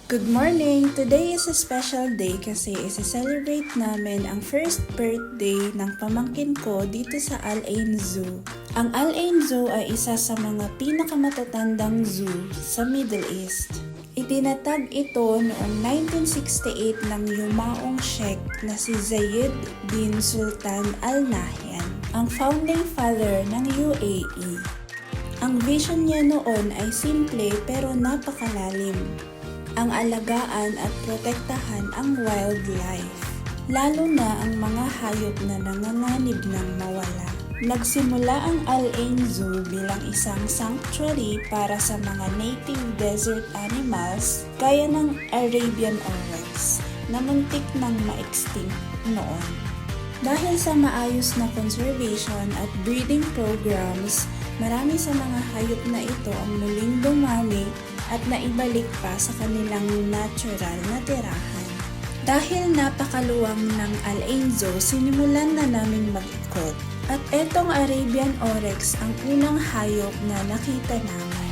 Good morning! Today is a special day kasi isi-celebrate namin ang first birthday ng pamangkin ko dito sa Al Ain Zoo. Ang Al Ain Zoo ay isa sa mga pinakamatatandang zoo sa Middle East. Itinatag ito noong 1968 ng yumaong sheikh na si Zayed bin Sultan Al Nahyan, ang founding father ng UAE. Ang vision niya noon ay simple pero napakalalim. Ang alagaan at protektahan ang wildlife, lalo na ang mga hayop na nanganganib ng mawala. Nagsimula ang Al Ain Zoo bilang isang sanctuary para sa mga native desert animals gaya ng Arabian oryx na muntik nang ma-extinct noon. Dahil sa maayos na conservation at breeding programs, marami sa mga hayop na ito ang muling dumami at naibalik pa sa kanilang natural na tirahan. Dahil napakaluwang ng Al Ain Zoo, sinimulan na naming mag-ikot. At etong Arabian oryx ang unang hayop na nakita namin.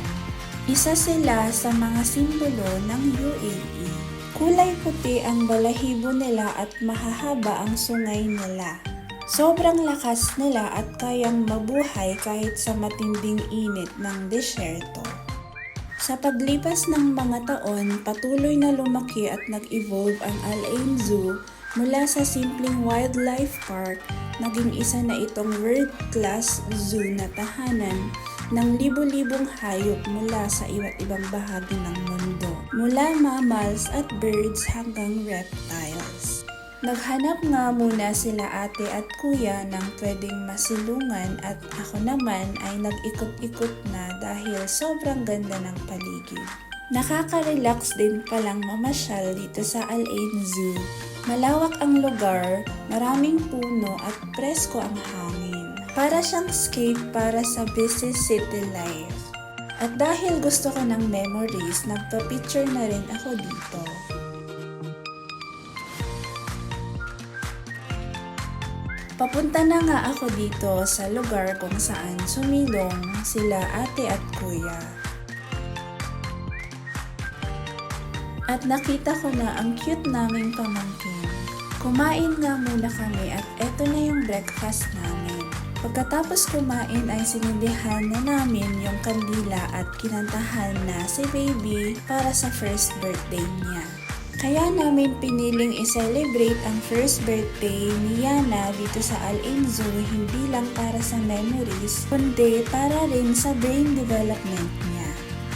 Isa sila sa mga simbolo ng UAE. Kulay puti ang balahibo nila at mahahaba ang sungay nila. Sobrang lakas nila at kayang mabuhay kahit sa matinding init ng desyerto. Sa paglipas ng mga taon, patuloy na lumaki at nag-evolve ang Al Ain Zoo mula sa simpleng wildlife park, naging isa na itong world-class zoo na tahanan ng libo-libong hayop mula sa iba't ibang bahagi ng mundo, mula mammals at birds hanggang reptiles. Naghanap nga muna sila ate at kuya ng pwedeng masilungan at ako naman ay nag-ikot-ikot na dahil sobrang ganda ng paligid. Nakaka-relax din palang mamasyal dito sa Al Ain Zoo. Malawak ang lugar, maraming puno at presko ang hangin. Para siyang escape para sa busy city life. At dahil gusto ko ng memories, nagpa-picture na rin ako dito. Papunta na nga ako dito sa lugar kung saan sumilong sila ate at kuya. At nakita ko na ang cute naming pamangkin. Kumain nga muna kami at eto na yung breakfast namin. Pagkatapos kumain ay sinindihan na namin yung kandila at kinantahan na si baby para sa first birthday niya. Kaya namin piniling i-celebrate ang first birthday ni Yana dito sa Al Ain Zoo hindi lang para sa memories, kundi para rin sa brain development niya.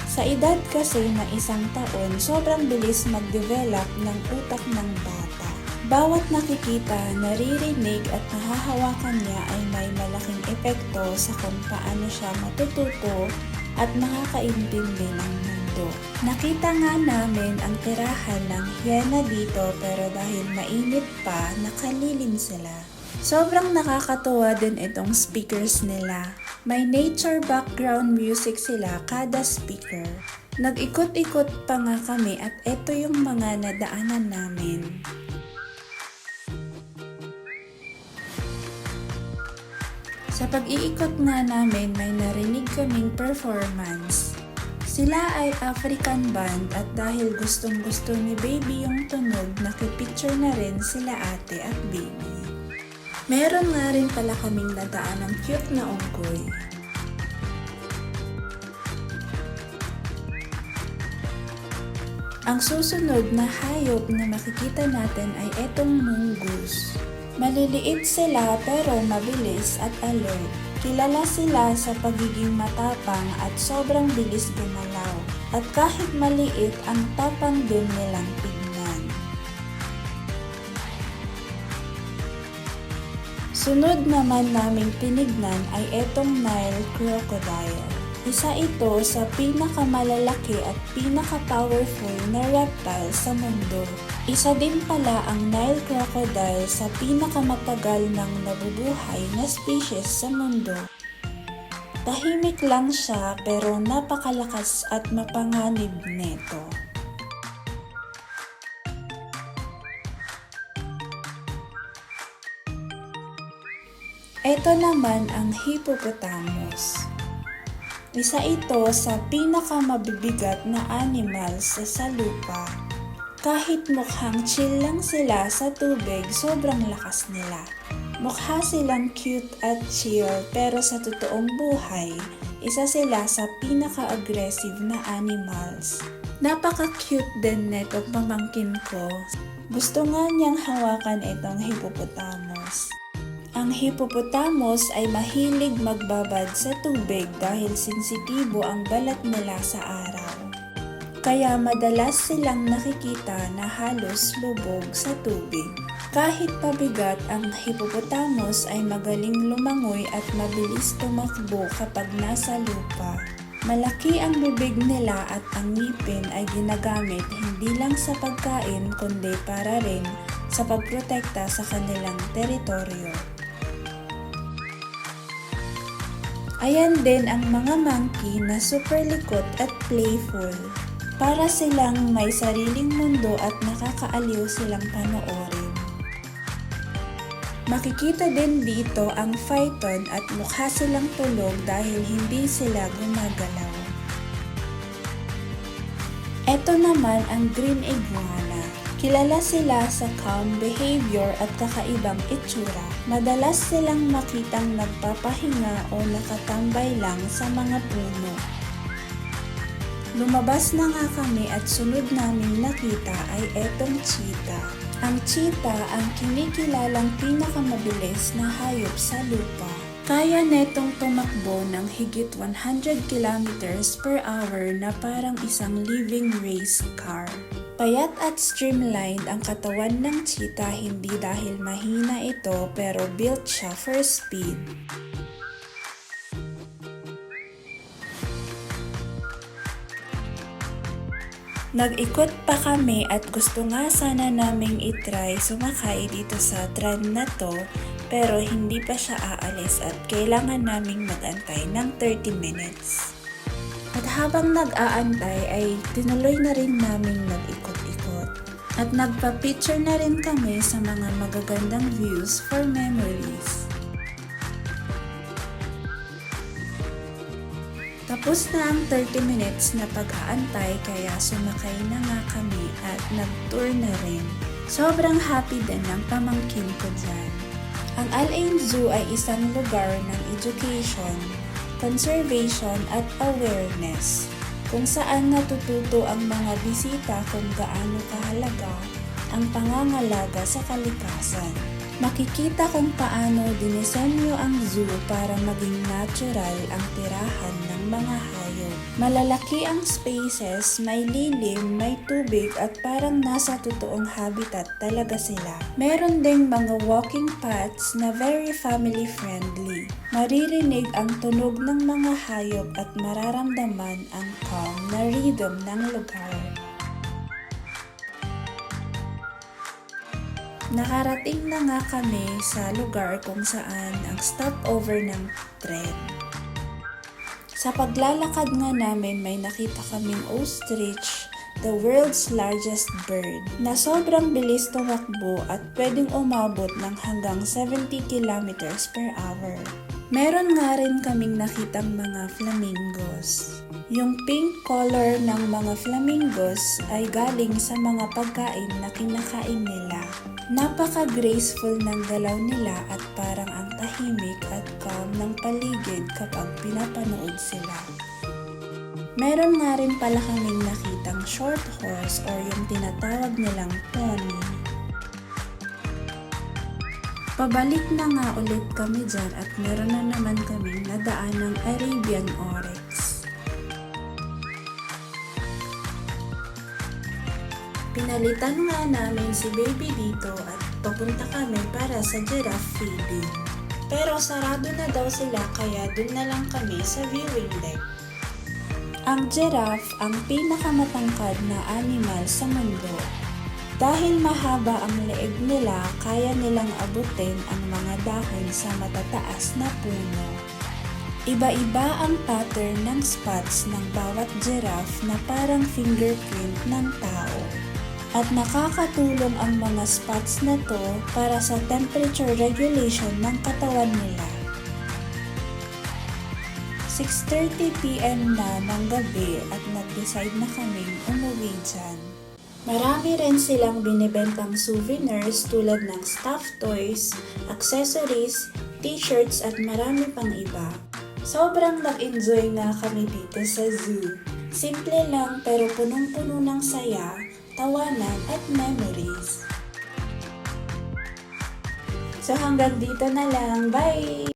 Sa edad kasi na 1 taon, sobrang bilis mag-develop ng utak ng bata. Bawat nakikita, naririnig at nahahawakan niya ay may malaking epekto sa kung paano siya matututo at nakakaintindi ng mundo. Nakita nga namin ang tirahan ng hyena dito pero dahil mainit pa, nakalilin sila. Sobrang nakakatuwa din itong speakers nila. May nature background music sila kada speaker. Nag-ikot-ikot pa nga kami at ito yung mga nadaanan namin. Sa pag-iikot nga namin, may narinig kaming performance. Sila ay African band at dahil gustong-gusto ni baby yung tunog, nakipicture na rin sila ate at baby. Meron nga rin pala kaming nadaan ng cute na unggoy. Ang susunod na hayop na makikita natin ay etong mongoose. Maliliit sila pero mabilis at alert. Kilala sila sa pagiging matapang at sobrang bilis gumalaw. At kahit maliit, ang tapang din nilang tignan. Sunod naman naming tinignan ay etong Nile crocodile. Isa ito sa pinakamalalaki at pinaka-powerful na reptile sa mundo. Isa din pala ang Nile crocodile sa pinakamatagal ng nabubuhay na species sa mundo. Tahimik lang siya pero napakalakas at mapanganib nito. Ito naman ang hippopotamus. Isa ito sa pinakamabibigat na animals sa lupa. Kahit mukhang chill lang sila sa tubig, sobrang lakas nila. Mukha silang cute at chill pero sa totoong buhay, isa sila sa pinaka-aggressive na animals. Napaka-cute din netong pamangkin ko. Gusto nga niyang hawakan itong hippopotamus. Ang hippopotamus ay mahilig magbabad sa tubig dahil sensitibo ang balat nila sa araw. Kaya madalas silang nakikita na halos lubog sa tubig. Kahit pabigat, ang hippopotamus ay magaling lumangoy at mabilis tumakbo kapag nasa lupa. Malaki ang bibig nila at ang ngipin ay ginagamit hindi lang sa pagkain kundi para rin sa pagprotekta sa kanilang teritoryo. Ayan din ang mga monkey na super likot at playful. Para silang may sariling mundo at nakakaaliw silang panoorin. Makikita din dito ang python at mukha silang tulog dahil hindi sila gumagalaw. Ito naman ang green iguana. Kilala sila sa calm behavior at kakaibang itsura. Madalas silang makitang nagpapahinga o nakatambay lang sa mga puno. Lumabas na nga kami at sunod naming nakita ay etong cheetah. Ang cheetah ang kinikilalang pinakamabilis na hayop sa lupa. Kaya netong tumakbo ng higit 100 kilometers per hour na parang isang living race car. Payat at streamlined ang katawan ng cheetah hindi dahil mahina ito pero built siya for speed. Nag-ikot pa kami at gusto nga sana naming itry sumakay dito sa tren na to pero hindi pa siya aalis at kailangan naming mag-antay ng 30 minutes. At habang nag-aantay ay tinuloy na rin naming nag-ikot-ikot. At nagpa-picture na rin kami sa mga magagandang views for memories. Tapos na ang 30 minutes na pag-aantay kaya sumakay na nga kami at nag-tour na rin. Sobrang happy din ng pamangkin ko dyan. Ang Al Ain Zoo ay isang lugar ng education, conservation at awareness kung saan natututo ang mga bisita kung gaano kahalaga ang pangangalaga sa kalikasan. Makikita kung paano dinisenyo ang zoo para maging natural ang tirahan ng mga hayop. Malalaki ang spaces, may lilim, may tubig at parang nasa totoong habitat talaga sila. Meron ding mga walking paths na very family friendly. Maririnig ang tunog ng mga hayop at mararamdaman ang calm na rhythm ng lugar. Nakarating na nga kami sa lugar kung saan ang stopover ng tren. Sa paglalakad nga namin may nakita kaming ostrich, the world's largest bird, na sobrang bilis tumakbo at pwedeng umabot ng hanggang 70 kilometers per hour. Meron nga rin kaming nakitang mga flamingos. Yung pink color ng mga flamingos ay galing sa mga pagkain na kinakain nila. Napaka-graceful ng galaw nila at parang ang tahimik at calm ng paligid kapag pinapanood sila. Meron nga rin pala kaming nakitang short horse or yung tinatawag nilang pony. Pabalik na nga ulit kami dyan at meron na naman kaming nadaan ng Arabian Oryx. Pinalitan nga namin si baby dito at papunta kami para sa giraffe feeding. Pero sarado na daw sila kaya dun na lang kami sa viewing deck. Ang giraffe ang pinakamatangkad na animal sa mundo. Dahil mahaba ang leeg nila, kaya nilang abutin ang mga dahon sa matataas na puno. Iba-iba ang pattern ng spots ng bawat giraffe na parang fingerprint ng tao. At nakakatulong ang mga spots na to para sa temperature regulation ng katawan nila. 6:30 PM na ng gabi at nag-decide na kaming umuwi dyan. Marami rin silang binibentang souvenirs tulad ng stuffed toys, accessories, t-shirts at marami pang iba. Sobrang nag-enjoy nga kami dito sa zoo. Simple lang pero punong-puno ng saya, tawanan at memories. So hanggang dito na lang. Bye!